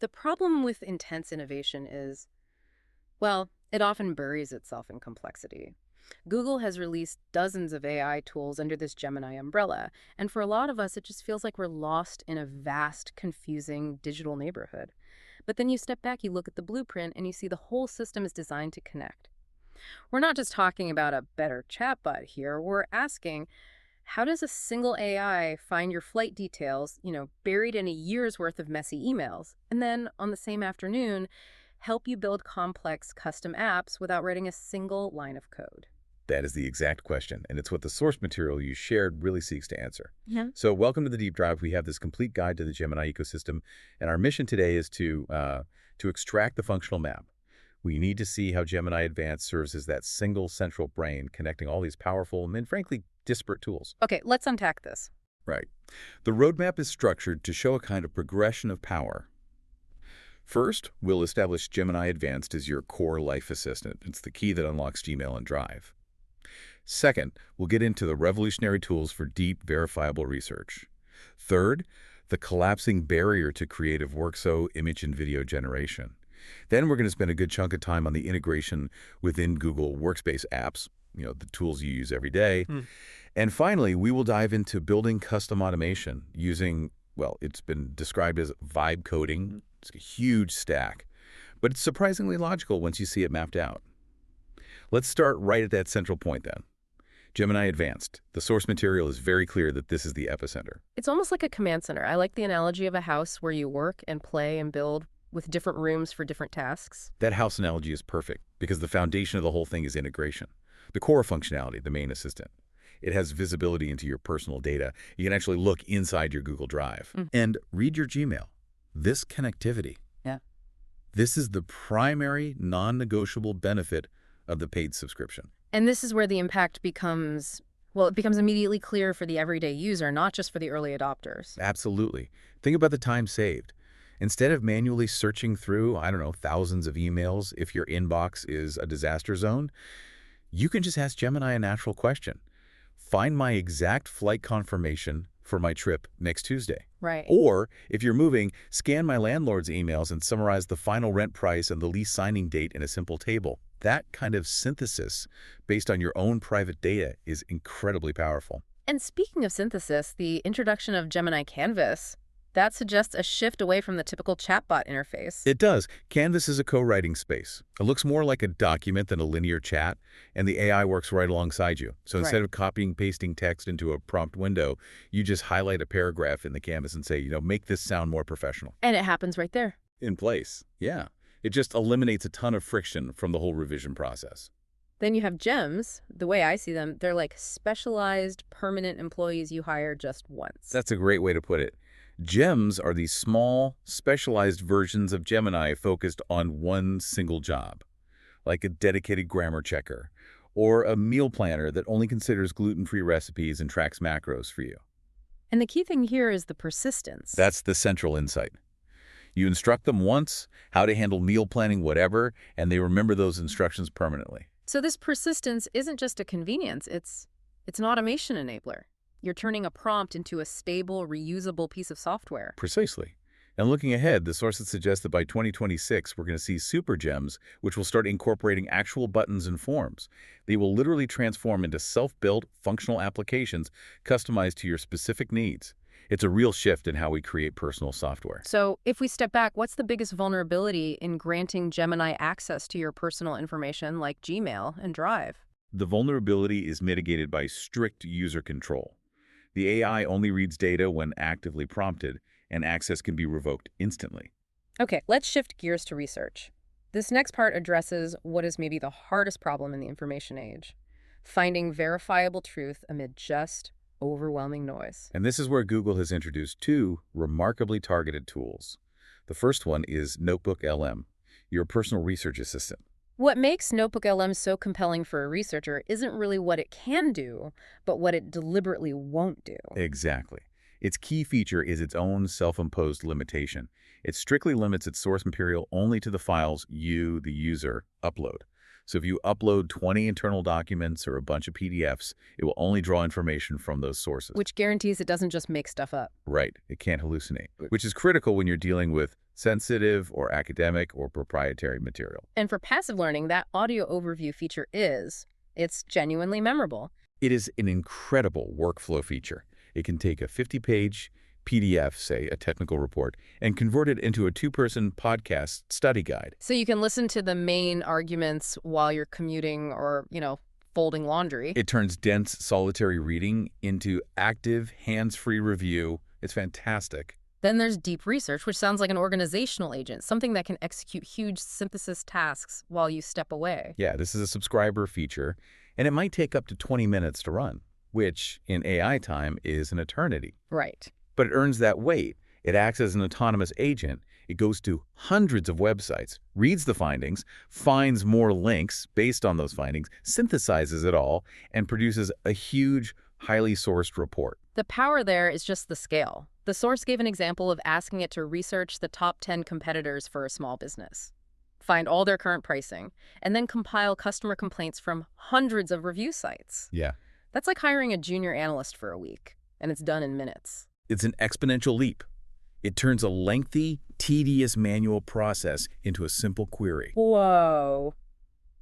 The problem with intense innovation is, well, it often buries itself in complexity. Google has released dozens of AI tools under this Gemini umbrella, and for a lot of us, it just feels like we're lost in a vast, confusing digital neighborhood. But then you step back, you look at the blueprint, and you see the whole system is designed to connect. We're not just talking about a better chatbot here. We're asking, how does a single AI find your flight details, buried in a year's worth of messy emails, and then on the same afternoon, help you build complex custom apps without writing a single line of code? That is the exact question, and it's what the source material you shared really seeks to answer. Yeah. So welcome to the Deep Dive. We have this complete guide to the Gemini ecosystem, and our mission today is to extract the functional map. We need to see how Gemini Advanced serves as that single central brain connecting all these powerful and, frankly, disparate tools. Okay, let's unpack this. Right. The roadmap is structured to show a kind of progression of power. First, we'll establish Gemini Advanced as your core life assistant. It's the key that unlocks Gmail and Drive. Second, we'll get into the revolutionary tools for deep, verifiable research. Third, the collapsing barrier to creative work, so image and video generation. Then we're going to spend a good chunk of time on the integration within Google Workspace apps, the tools you use every day. And finally, we will dive into building custom automation using, well, it's been described as vibe coding. It's a huge stack, but it's surprisingly logical once you see it mapped out. Let's start right at that central point then. Gemini Advanced. The source material is very clear that this is the epicenter. It's almost like a command center. I like the analogy of a house where you work and play and build with different rooms for different tasks. That house analogy is perfect because the foundation of the whole thing is integration. The core functionality, the main assistant. It has visibility into your personal data. You can actually look inside your Google Drive and read your Gmail. This connectivity. Yeah. This is the primary non-negotiable benefit of the paid subscription. And this is where the impact becomes, well, it becomes immediately clear for the everyday user, not just for the early adopters. Absolutely. Think about the time saved. Instead of manually searching through, thousands of emails if your inbox is a disaster zone, you can just ask Gemini a natural question. Find my exact flight confirmation for my trip next Tuesday. Right. Or, if you're moving, scan my landlord's emails and summarize the final rent price and the lease signing date in a simple table. That kind of synthesis, based on your own private data, is incredibly powerful. And speaking of synthesis, the introduction of Gemini Canvas, that suggests a shift away from the typical chatbot interface. It does. Canvas is a co-writing space. It looks more like a document than a linear chat, and the AI works right alongside you. So instead of copying, pasting text into a prompt window, you just highlight a paragraph in the canvas and say, make this sound more professional. And it happens right there. In place. Yeah. It just eliminates a ton of friction from the whole revision process. Then you have gems. The way I see them, they're like specialized, permanent employees you hire just once. That's a great way to put it. Gems are these small, specialized versions of Gemini focused on one single job, like a dedicated grammar checker or a meal planner that only considers gluten-free recipes and tracks macros for you. And the key thing here is the persistence. That's the central insight. You instruct them once how to handle meal planning, whatever, and they remember those instructions permanently. So this persistence isn't just a convenience, it's an automation enabler. You're turning a prompt into a stable, reusable piece of software. Precisely. And looking ahead, the sources suggest that by 2026, we're going to see super gems, which will start incorporating actual buttons and forms. They will literally transform into self-built, functional applications customized to your specific needs. It's a real shift in how we create personal software. So if we step back, what's the biggest vulnerability in granting Gemini access to your personal information like Gmail and Drive? The vulnerability is mitigated by strict user control. The AI only reads data when actively prompted, and access can be revoked instantly. Okay, let's shift gears to research. This next part addresses what is maybe the hardest problem in the information age: finding verifiable truth amid just overwhelming noise. And this is where Google has introduced two remarkably targeted tools. The first one is NotebookLM, your personal research assistant. What makes NotebookLM so compelling for a researcher isn't really what it can do, but what it deliberately won't do. Exactly. Its key feature is its own self-imposed limitation. It strictly limits its source material only to the files you, the user, upload. So if you upload 20 internal documents or a bunch of PDFs, it will only draw information from those sources. Which guarantees it doesn't just make stuff up. Right. It can't hallucinate, which is critical when you're dealing with sensitive or academic or proprietary material. And for passive learning, that audio overview feature it's genuinely memorable. It is an incredible workflow feature. It can take a 50-page PDF, say a technical report, and convert it into a two-person podcast study guide. So you can listen to the main arguments while you're commuting or, folding laundry. It turns dense, solitary reading into active, hands-free review. It's fantastic. Then there's deep research, which sounds like an organizational agent, something that can execute huge synthesis tasks while you step away. Yeah, this is a subscriber feature, and it might take up to 20 minutes to run, which in AI time is an eternity. Right. But it earns that weight. It acts as an autonomous agent. It goes to hundreds of websites, reads the findings, finds more links based on those findings, synthesizes it all, and produces a huge, highly sourced report. The power there is just the scale. The source gave an example of asking it to research the top 10 competitors for a small business, find all their current pricing, and then compile customer complaints from hundreds of review sites. Yeah. That's like hiring a junior analyst for a week, and it's done in minutes. It's an exponential leap. It turns a lengthy, tedious manual process into a simple query. Whoa.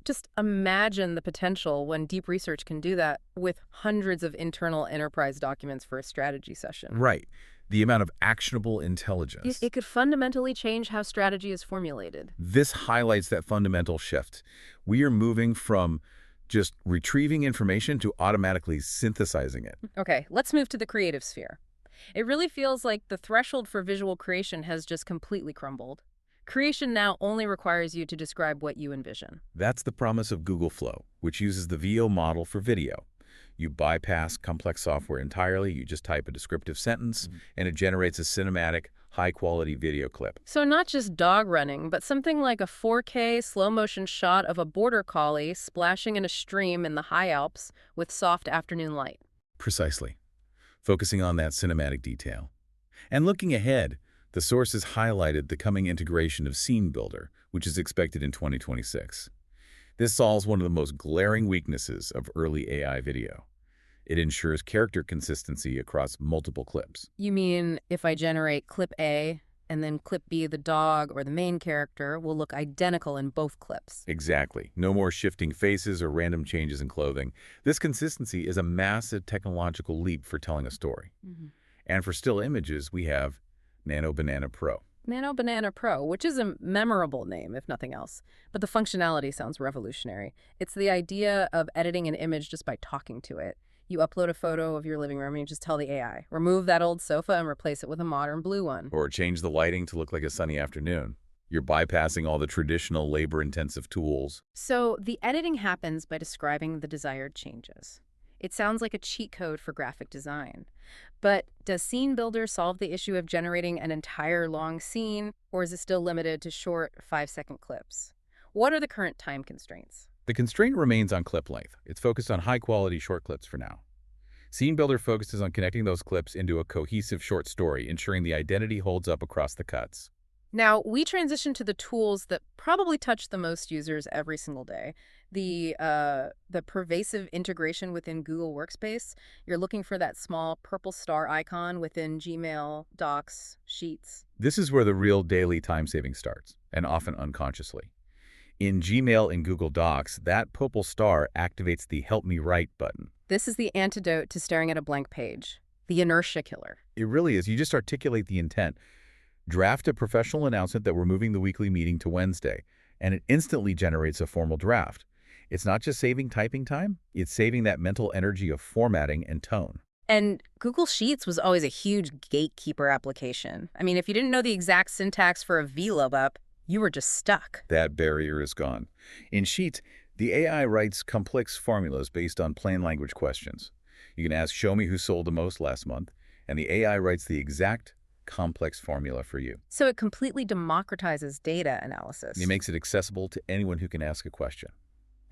Just imagine the potential when deep research can do that with hundreds of internal enterprise documents for a strategy session. Right. The amount of actionable intelligence. It could fundamentally change how strategy is formulated. This highlights that fundamental shift. We are moving from just retrieving information to automatically synthesizing it. Okay, let's move to the creative sphere. It really feels like the threshold for visual creation has just completely crumbled. Creation now only requires you to describe what you envision. That's the promise of Google Flow, which uses the VO model for video. You bypass complex software entirely. You just type a descriptive sentence, and it generates a cinematic, high-quality video clip. So not just dog running, but something like a 4K slow-motion shot of a border collie splashing in a stream in the high Alps with soft afternoon light. Precisely. Focusing on that cinematic detail. And looking ahead, the source has highlighted the coming integration of Scene Builder, which is expected in 2026. This solves one of the most glaring weaknesses of early AI video. It ensures character consistency across multiple clips. You mean if I generate clip A and then clip B, the dog or the main character will look identical in both clips? Exactly. No more shifting faces or random changes in clothing. This consistency is a massive technological leap for telling a story. And for still images, we have Nano Banana Pro. Nano Banana Pro, which is a memorable name, if nothing else. But the functionality sounds revolutionary. It's the idea of editing an image just by talking to it. You upload a photo of your living room and you just tell the AI, remove that old sofa and replace it with a modern blue one. Or change the lighting to look like a sunny afternoon. You're bypassing all the traditional labor-intensive tools. So the editing happens by describing the desired changes. It sounds like a cheat code for graphic design. But does Scene Builder solve the issue of generating an entire long scene, or is it still limited to short 5-second clips? What are the current time constraints? The constraint remains on clip length. It's focused on high-quality short clips for now. Scene Builder focuses on connecting those clips into a cohesive short story, ensuring the identity holds up across the cuts. Now, we transition to the tools that probably touch the most users every single day. The pervasive integration within Google Workspace. You're looking for that small purple star icon within Gmail, Docs, Sheets. This is where the real daily time saving starts, and often unconsciously. In Gmail and Google Docs, that purple star activates the Help Me Write button. This is the antidote to staring at a blank page, the inertia killer. It really is. You just articulate the intent. Draft a professional announcement that we're moving the weekly meeting to Wednesday, and it instantly generates a formal draft. It's not just saving typing time, it's saving that mental energy of formatting and tone. And Google Sheets was always a huge gatekeeper application. I mean, if you didn't know the exact syntax for a VLOOKUP, you were just stuck. That barrier is gone. In Sheets, the AI writes complex formulas based on plain language questions. You can ask, show me who sold the most last month, and the AI writes the exact complex formula for you. So it completely democratizes data analysis. It makes it accessible to anyone who can ask a question.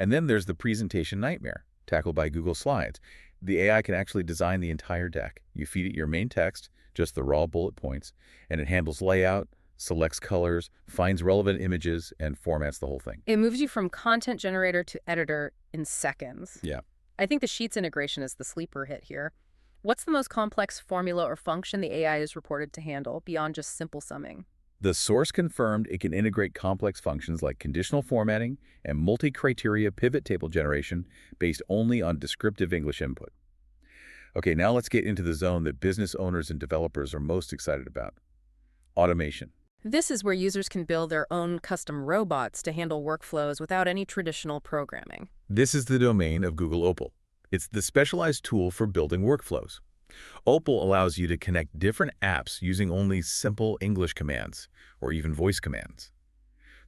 And then there's the presentation nightmare, tackled by Google Slides. The AI can actually design the entire deck. You feed it your main text, just the raw bullet points, and it handles layout, selects colors, finds relevant images, and formats the whole thing. It moves you from content generator to editor in seconds. Yeah. I think the Sheets integration is the sleeper hit here. What's the most complex formula or function the AI is reported to handle beyond just simple summing? The source confirmed it can integrate complex functions like conditional formatting and multi-criteria pivot table generation based only on descriptive English input. Okay, now let's get into the zone that business owners and developers are most excited about: automation. This is where users can build their own custom robots to handle workflows without any traditional programming. This is the domain of Google Opal. It's the specialized tool for building workflows. Opal allows you to connect different apps using only simple English commands or even voice commands.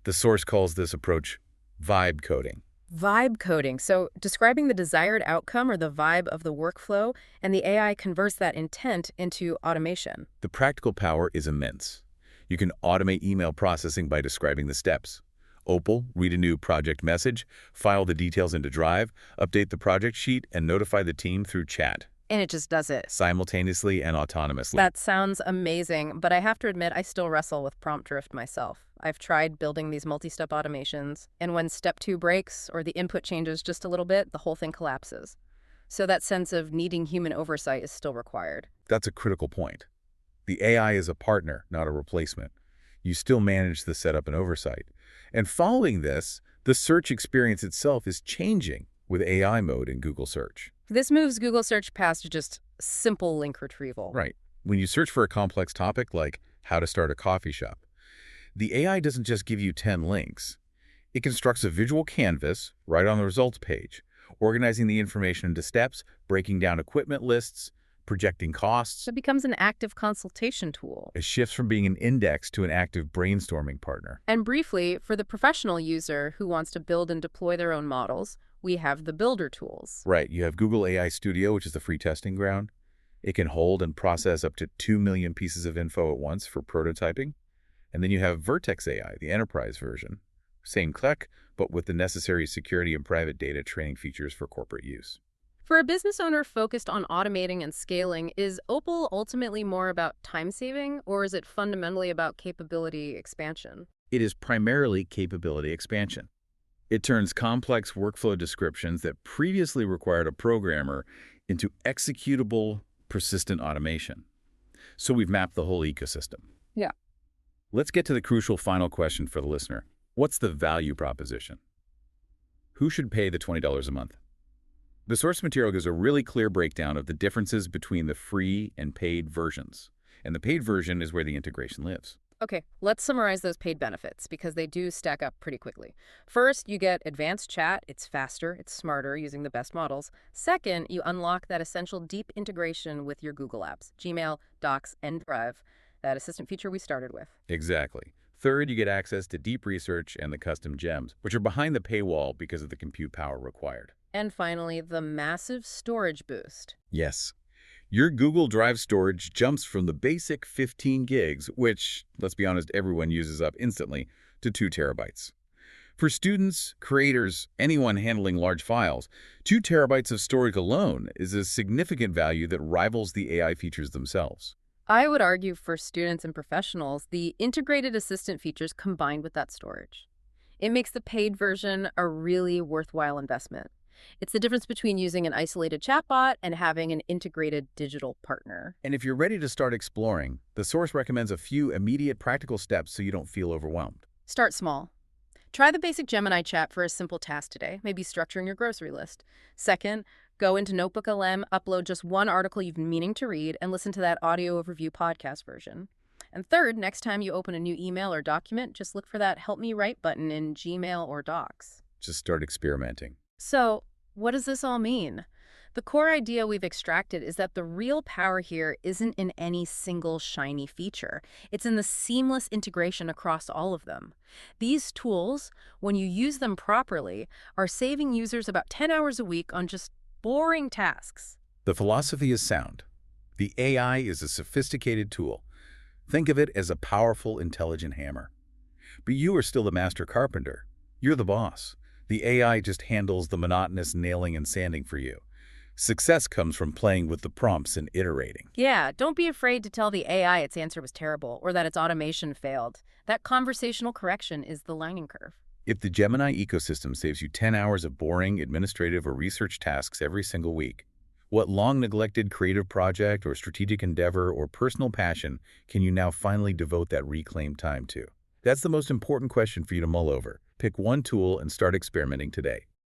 The source calls this approach vibe coding. Vibe coding, so describing the desired outcome or the vibe of the workflow, and the AI converts that intent into automation. The practical power is immense. You can automate email processing by describing the steps. Opal, read a new project message, file the details into Drive, update the project sheet, and notify the team through chat, And it just does it. simultaneously and autonomously. That sounds amazing, but I have to admit I still wrestle with prompt drift myself. I've tried building these multi-step automations, and when step 2 breaks or the input changes just a little bit, the whole thing collapses. So that sense of needing human oversight is still required. That's a critical point. The AI is a partner, not a replacement. You still manage the setup and oversight. And following this, the search experience itself is changing with AI mode in Google Search. This moves Google Search past just simple link retrieval. Right. When you search for a complex topic like how to start a coffee shop, the AI doesn't just give you 10 links. It constructs a visual canvas right on the results page, organizing the information into steps, breaking down equipment lists, projecting costs. So it becomes an active consultation tool. It shifts from being an index to an active brainstorming partner. And briefly, for the professional user who wants to build and deploy their own models, we have the builder tools. Right. You have Google AI Studio, which is the free testing ground. It can hold and process up to 2 million pieces of info at once for prototyping. And then you have Vertex AI, the enterprise version. Same tech, but with the necessary security and private data training features for corporate use. For a business owner focused on automating and scaling, is Opal ultimately more about time saving, or is it fundamentally about capability expansion? It is primarily capability expansion. It turns complex workflow descriptions that previously required a programmer into executable, persistent automation. So we've mapped the whole ecosystem. Yeah. Let's get to the crucial final question for the listener. What's the value proposition? Who should pay the $20 a month? The source material gives a really clear breakdown of the differences between the free and paid versions. And the paid version is where the integration lives. Okay, let's summarize those paid benefits because they do stack up pretty quickly. First, you get advanced chat. It's faster, it's smarter, using the best models. Second, you unlock that essential deep integration with your Google apps, Gmail, Docs, and Drive, that assistant feature we started with. Exactly. Third, you get access to deep research and the custom gems, which are behind the paywall because of the compute power required. And finally, the massive storage boost. Yes. Your Google Drive storage jumps from the basic 15 gigs, which, let's be honest, everyone uses up instantly, to 2 terabytes. For students, creators, anyone handling large files, 2 terabytes of storage alone is a significant value that rivals the AI features themselves. I would argue for students and professionals, the integrated assistant features combined with that storage. It makes the paid version a really worthwhile investment. It's the difference between using an isolated chatbot and having an integrated digital partner. And if you're ready to start exploring, the source recommends a few immediate practical steps so you don't feel overwhelmed. Start small. Try the basic Gemini chat for a simple task today, maybe structuring your grocery list. Second, go into NotebookLM, upload just one article you've been meaning to read, and listen to that audio overview podcast version. And third, next time you open a new email or document, just look for that Help Me Write button in Gmail or Docs. Just start experimenting. So, what does this all mean? The core idea we've extracted is that the real power here isn't in any single shiny feature. It's in the seamless integration across all of them. These tools, when you use them properly, are saving users about 10 hours a week on just boring tasks. The philosophy is sound. The AI is a sophisticated tool. Think of it as a powerful, intelligent hammer. But you are still the master carpenter. You're the boss. The AI just handles the monotonous nailing and sanding for you. Success comes from playing with the prompts and iterating. Yeah, don't be afraid to tell the AI its answer was terrible or that its automation failed. That conversational correction is the learning curve. If the Gemini ecosystem saves you 10 hours of boring administrative or research tasks every single week, What long-neglected creative project or strategic endeavor or personal passion can you now finally devote that reclaimed time to? That's the most important question for you to mull over. Pick one tool and start experimenting today.